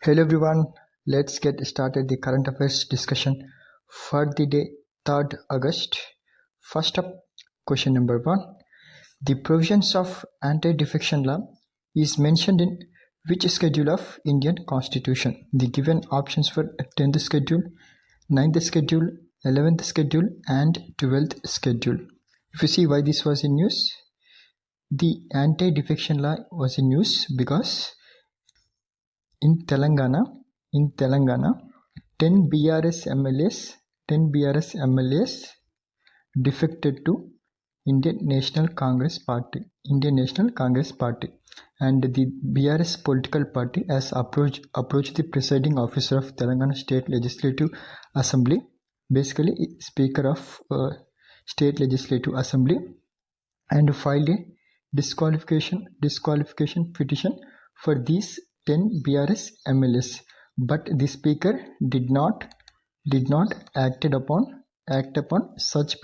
Hello everyone, let's get started the current affairs discussion for the day 3rd August. First up, question number 1. The provisions of anti-defection law is mentioned in which schedule of Indian Constitution? The given options for 10th schedule, 9th schedule, 11th schedule and 12th schedule. If you see why this was in news, the anti-defection law was in news because in Telangana, 10 BRS MLAs defected to Indian National Congress Party, and the BRS political party has approached the presiding officer of Telangana State Legislative Assembly, basically Speaker of State Legislative Assembly, and filed a disqualification petition for these 10 BRS MLAs, but the speaker did not act upon such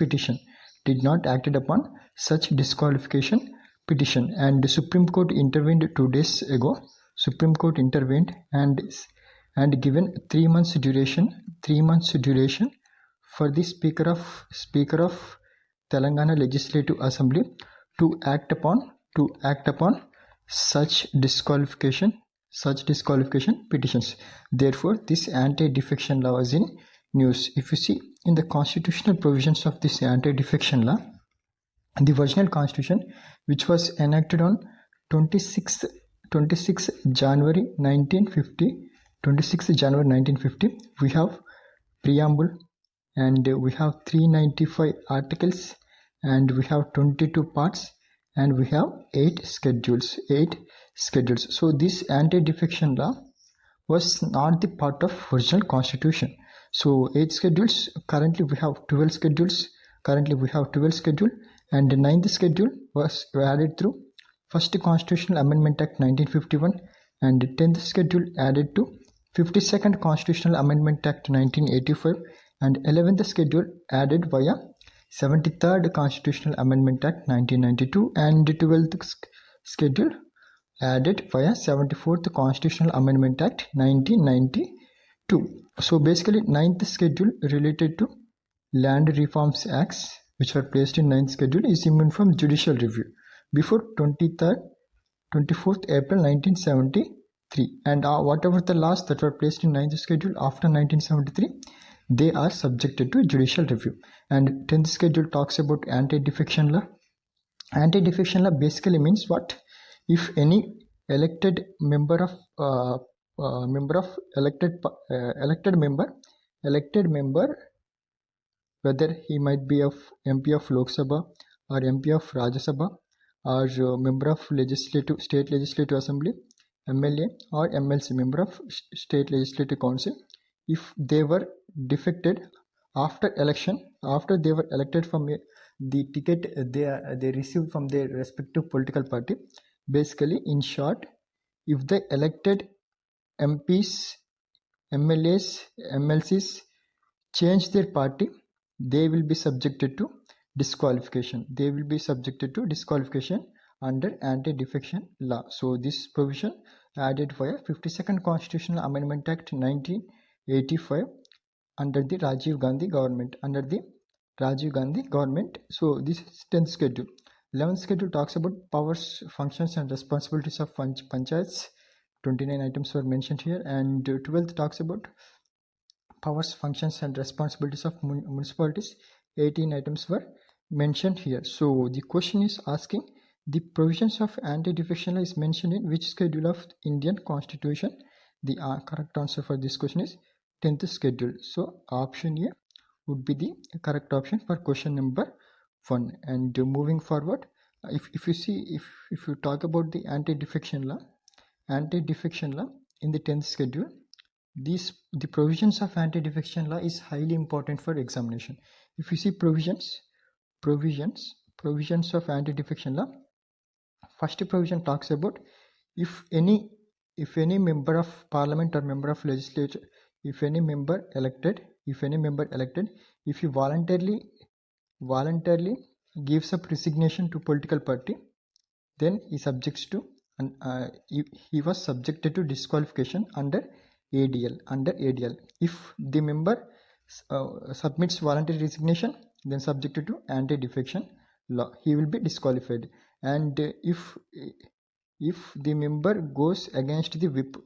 disqualification petition, and the Supreme Court intervened 2 days ago. Supreme Court intervened and given 3 months duration for the speaker of Telangana Legislative Assembly to act upon such disqualification petitions. Therefore, this anti-defection law is in news. If you see in the constitutional provisions of this anti-defection law, the original constitution, which was enacted on 26 January 1950, we have preamble, and we have 395 articles, and we have 22 parts, and we have 8 schedules. So this anti-defection law was not the part of original constitution. So 8 schedules. Currently we have 12 schedules. And the 9th schedule was added through First Constitutional Amendment Act 1951, and the 10th schedule added to 52nd Constitutional Amendment Act 1985, and 11th schedule added via 73rd Constitutional Amendment Act 1992, and the 12th schedule added via 74th Constitutional Amendment Act 1992. So basically 9th schedule related to land reforms acts which were placed in 9th schedule is immune from judicial review before 24th April 1973, and whatever the laws that were placed in 9th schedule after 1973, they are subjected to judicial review. And 10th schedule talks about anti-defection law. Anti-defection law basically means what? If any elected member, whether he might be of MP of Lok Sabha or MP of Rajya Sabha or member of State Legislative Assembly, MLA or MLC, member of State Legislative Council, if they were defected after they were elected from the ticket they received from their respective political party. Basically, in short, if the elected MPs, MLAs, MLCs change their party, they will be subjected to disqualification. Under anti-defection law. So this provision added via 52nd Constitutional Amendment Act 1985 under the Rajiv Gandhi government. So this is 10th schedule. 11th schedule talks about powers, functions and responsibilities of panchayats. 29 items were mentioned here, and 12th talks about powers, functions and responsibilities of municipalities. 18 items were mentioned here. So the question is asking, the provisions of anti-defection law is mentioned in which schedule of Indian Constitution? The correct answer for this question is 10th schedule. So option A would be the correct option for question number 1. And moving forward, if you talk about the anti-defection law in the 10th schedule, the provisions of anti-defection law is highly important for examination. If you see provisions of anti-defection law, first provision talks about if any member of parliament or member of legislature, if any member elected, if he voluntarily gives up resignation to political party, then he was subjected to disqualification under ADL, under ADL. If the member submits voluntary resignation, then subjected to anti-defection law, he will be disqualified. And if the member goes against the whip,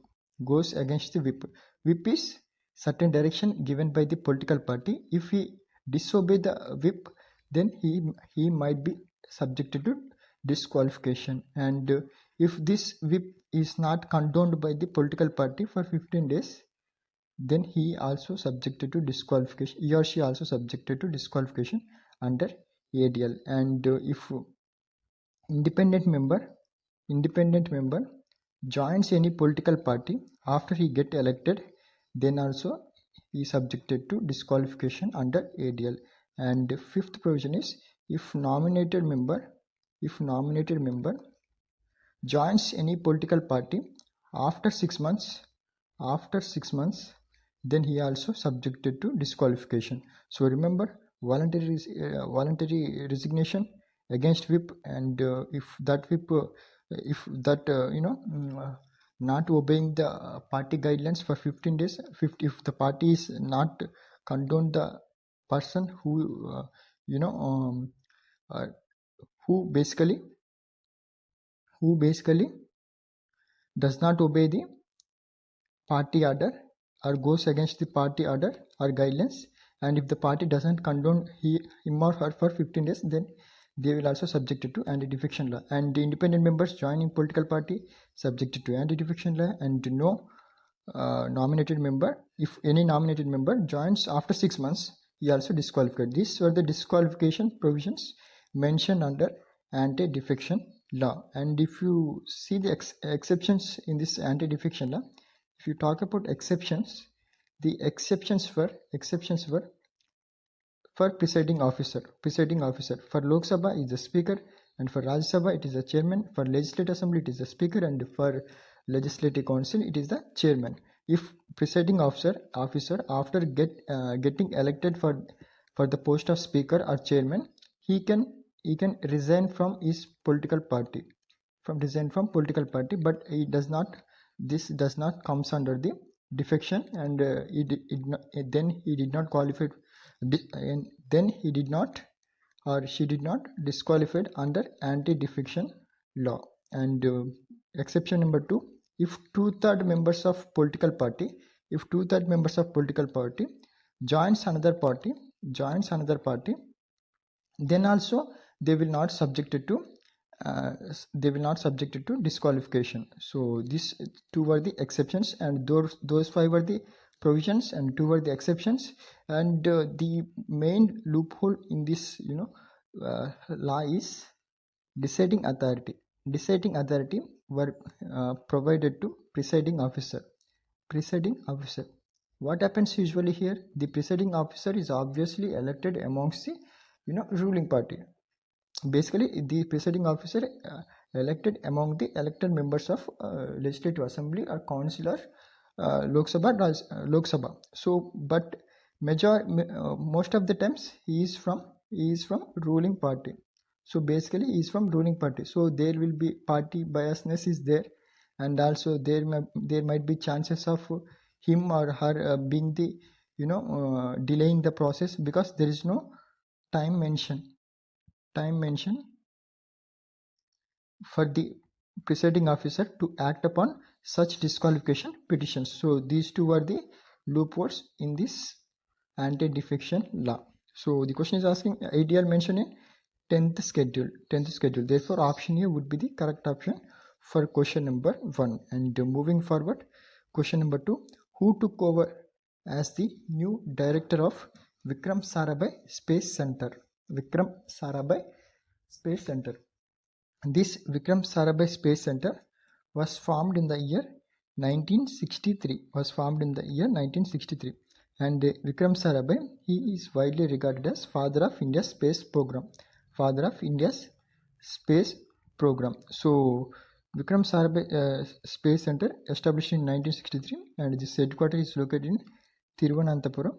whip is certain direction given by the political party. If he disobey the whip, then he might be subjected to disqualification. And if this whip is not condoned by the political party for 15 days, then he also subjected to disqualification, he or she also subjected to disqualification under ADL. And if independent member joins any political party after he get elected, then also he is subjected to disqualification under ADL. And fifth provision is, if nominated member joins any political party after 6 months, then he also subjected to disqualification. So remember, voluntary resignation, against whip, and if that whip not obeying the party guidelines for 15 days, if the party is not condone the person who who basically does not obey the party order or goes against the party order or guidelines, and if the party doesn't condone him or her for 15 days, then they will also subjected to anti-defection law. And the independent members joining political party subjected to anti-defection law. And no nominated member, if any nominated member joins after 6 months, he also disqualified. These were the disqualification provisions mentioned under anti-defection law. And if you see the exceptions in this anti-defection law, if you talk about exceptions, the exceptions were for presiding officer. For Lok Sabha is the speaker, and for Rajya Sabha it is the chairman. For Legislative Assembly it is the speaker, and for Legislative Council it is the chairman. If presiding officer after getting elected for the post of speaker or chairman, he can resign from his political party, but this does not comes under the defection, and then he did not qualify, and then he did not or she did not disqualified under anti-defection law. And exception number 2, if two-thirds members of political party joins another party, then also they will not subjected to disqualification. So these 2 were the exceptions, and those 5 were the provisions, and 2 were the exceptions. And the main loophole in this law is deciding authority were provided to presiding officer. What happens usually here? The presiding officer is obviously elected amongst the ruling party. Basically, the presiding officer elected among the elected members of Legislative Assembly or Council or Lok Sabha. So, but most of the times he is from ruling party. So basically, he is from ruling party. So there will be party biasness is there, and also there might be chances of him or her being the delaying the process, because there is no time mentioned for the presiding officer to act upon such disqualification petitions. So these 2 are the loopholes in this anti-defection law. So the question is asking ADL mentioned in 10th schedule. Therefore option A would be the correct option for question number 1. And moving forward, question number 2, who took over as the new director of Vikram Sarabhai Space Center? This Vikram Sarabhai Space Center was formed in the year 1963. And Vikram Sarabhai, he is widely regarded as father of India's space program. So Vikram Sarabhai Space Center established in 1963, and this headquarters is located in Thiruvananthapuram,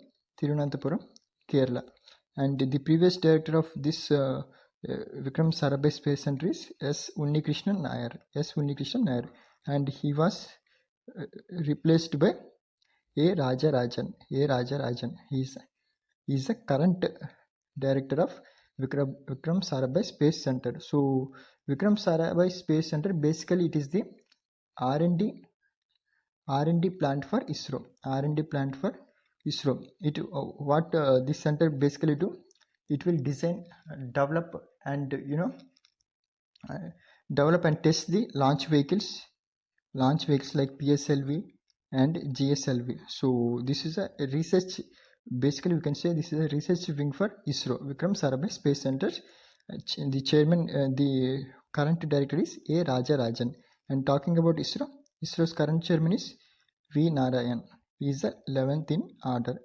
Kerala. And the previous director of this Vikram Sarabhai Space Center is S. Unnikrishnan Nair, and he was replaced by A. Rajarajan. He is the current director of Vikram Sarabhai Space Center. So Vikram Sarabhai Space Center, basically it is the R&D plant for ISRO. R&D plant for ISRO. What this center basically do? It will design, develop, and develop and test the launch vehicles like PSLV and GSLV. So this is a research. Basically, we can say this is a research wing for ISRO, Vikram Sarabhai Space Center. The chairman, the current director is A. Rajarajan. And talking about ISRO, ISRO's current chairman is V. Narayan. He is the 11th in order.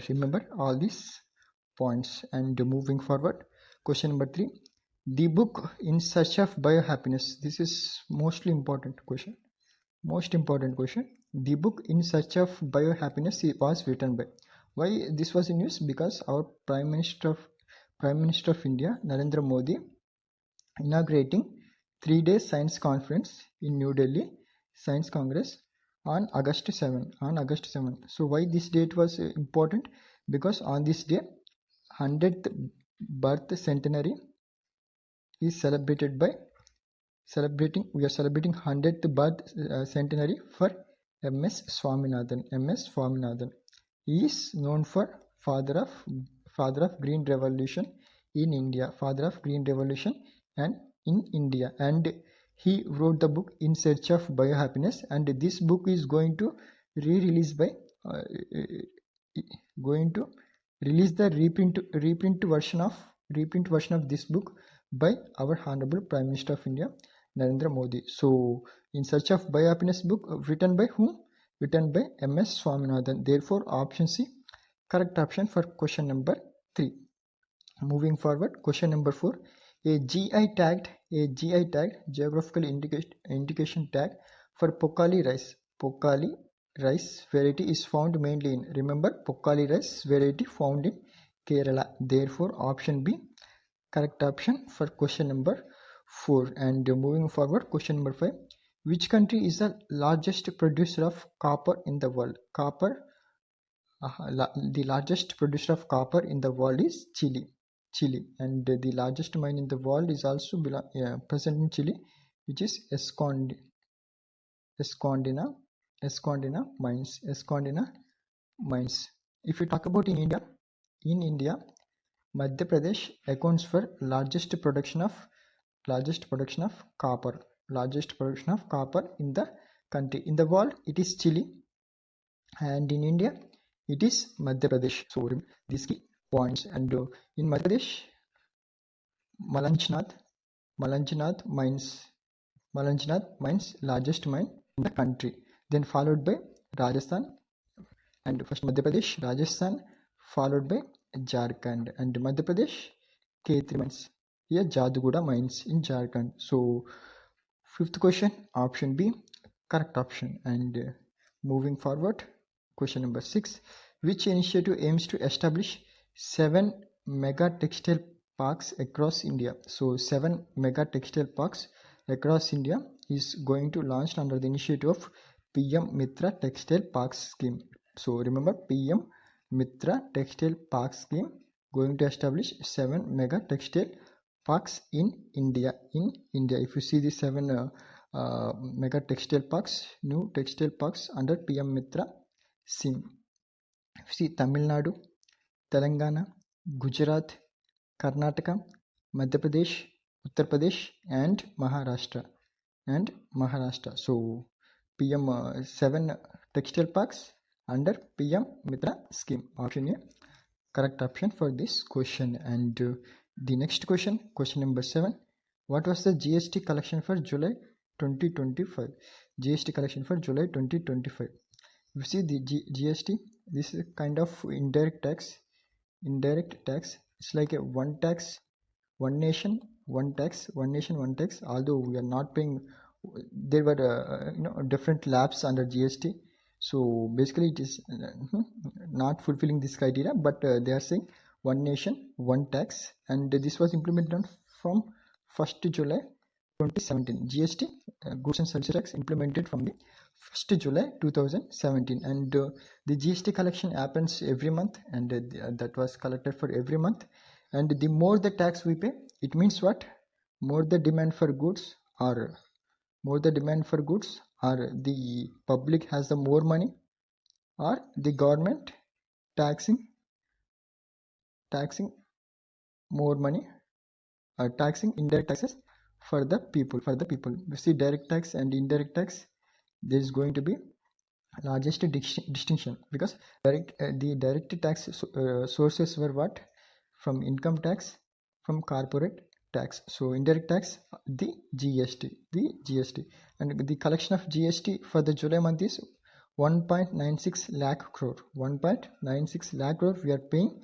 Remember all these points. And moving forward, question number 3. The book In Search of Biohappiness. This is most important question. The book In Search of Biohappiness was written by. Why this was in news? Because our Prime Minister of India, Narendra Modi, inaugurating 3-day science conference in New Delhi, Science Congress, on August 7. So why this date was important? Because on this day, 100th birth centenary is celebrated by we are celebrating 100th birth centenary for M.S. Swaminathan. He is known for father of Green Revolution in India. And he wrote the book In Search of Biohappiness, and this book is going to release the reprint version of this book by our Honorable Prime Minister of India, Narendra Modi. So, In Search of Biohappiness book written by whom? Written by M.S. Swaminathan. Therefore, option C, correct option for question number 3. Moving forward, question number 4. A GI tagged geographical indication tag for Pokali rice variety is found mainly in. Remember, Pokali rice variety found in Kerala. Therefore, option B, correct option for question number 4. And moving forward, question number 5. Which country is the largest producer of copper in the world? The largest producer of copper in the world is Chile. And the largest mine in the world is also present in Chile, which is Escondida mines. If you talk about in India, Madhya Pradesh accounts for largest production of copper. In the country. In the world, it is Chile, and in India, it is Madhya Pradesh. So these key points. And in Madhya Pradesh, Malanchnath mines, largest mine in the country. Then followed by Rajasthan, and first Madhya Pradesh, Rajasthan, followed by Jharkhand, and Madhya Pradesh K3 mines. Here Jadugoda mines in Jharkhand. So 5th question, option B, correct option. And moving forward, question number 6. Which initiative aims to establish 7 mega textile parks across India? So 7 mega textile parks across India is going to launch under the initiative of PM Mitra Textile Parks Scheme. So remember, PM Mitra Textile Parks Scheme going to establish 7 mega textile parks in India. If you see the 7 mega textile parks, new textile parks under PM Mitra scheme. If you see Tamil Nadu, Telangana, Gujarat, Karnataka, Madhya Pradesh, Uttar Pradesh, and Maharashtra. So PM 7 textile parks under PM Mitra scheme. Option A, correct option for this question. And the next question number 7. What was the GST collection for July 2025? GST collection for July 2025. You see the GST, this is a kind of indirect tax. It's like a one tax, one nation, one tax. Although we are not paying, there were different labs under GST. So basically, it is not fulfilling this criteria. But they are saying one nation, one tax, and this was implemented from 1st July 2017. GST, goods and services tax, implemented from the 1st July 2017, and the GST collection happens every month, and that was collected for every month. And the more the tax we pay, it means what? More the demand for goods, or the public has the more money, or the government taxing more money, taxing indirect taxes for the people. You see, direct tax and indirect tax, there is going to be largest distinction, because the direct tax sources were what? From income tax, from corporate tax. So indirect tax, the GST, and the collection of GST for the July month is 1.96 lakh crore. 1.96 lakh crore we are paying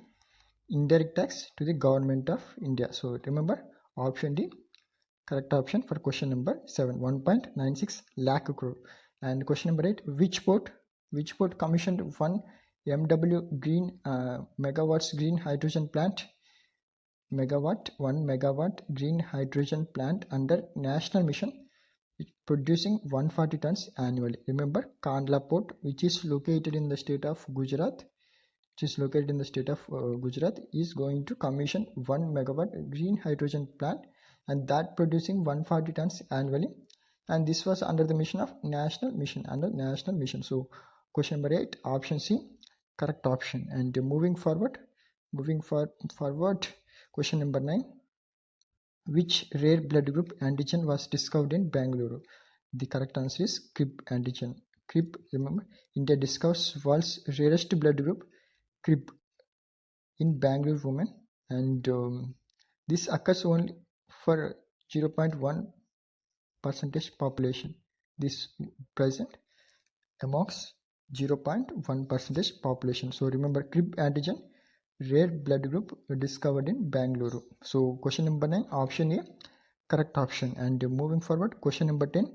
indirect tax to the government of India. So remember, option D, correct option for question number 7, 1.96 lakh crore. And question number 8, which port commissioned 1 MW green megawatts green hydrogen plant, 1 megawatt green hydrogen plant under national mission, producing 140 tons annually? Remember, Kandla port, which is located in the state of Gujarat, is going to commission 1 megawatt green hydrogen plant, and that producing 140 tons annually, and this was under the mission of national mission. So question number 8, option C, correct option. And moving forward, question number 9, which rare blood group antigen was discovered in Bangalore? The correct answer is Crib antigen. Crib, remember, India discovers world's rarest blood group, Crib, in Bangalore women, and this occurs only for 0.1% population. This present amongst 0.1% population. So remember, Crib antigen, rare blood group discovered in Bangalore. So question number 9, option A, correct option. And moving forward, question number 10,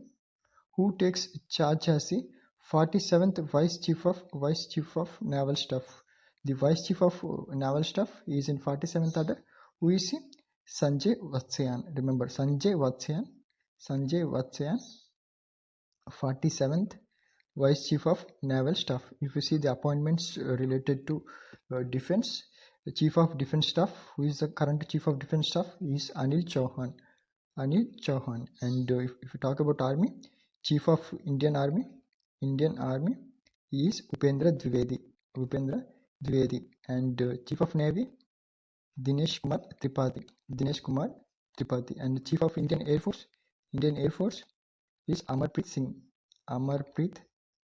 who takes charge as the 47th Vice Chief of Naval Staff? The Vice Chief of Naval Staff is in 47th order. Who is he? Sanjay Vatsyayan. Remember, Sanjay Vatsyayan, 47th Vice Chief of Naval Staff. If you see the appointments related to defense, the Chief of Defense Staff, who is the current Chief of Defense Staff, is Anil Chauhan. And if you talk about Army, Chief of Indian Army is Upendra Dwivedi, and Chief of Navy, Dinesh Kumar Tripathi, and Chief of Indian Air Force is Amarpreet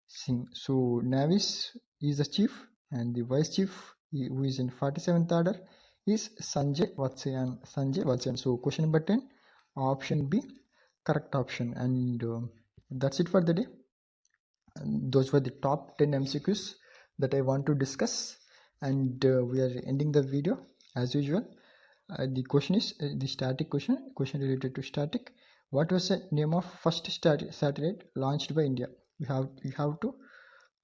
Singh. So Navis is the chief, and the vice chief, who is in 47th order, is Sanjay Vatsyayan. So question number 10, option B, correct option. And that's it for the day. And those were the top 10 MCQs that I want to discuss, and we are ending the video as usual. The question is the static question related to static. What was the name of first satellite launched by India? You have to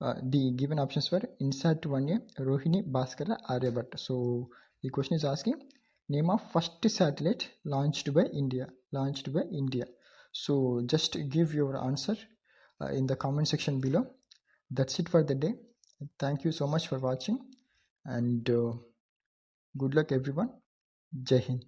the given options were INSAT 1A, Rohini, Bhaskara, Aryabhatta. So the question is asking name of first satellite launched by India. So just give your answer in the comment section below. That's it for the day. Thank you so much for watching, and good luck everyone. Jai Hind.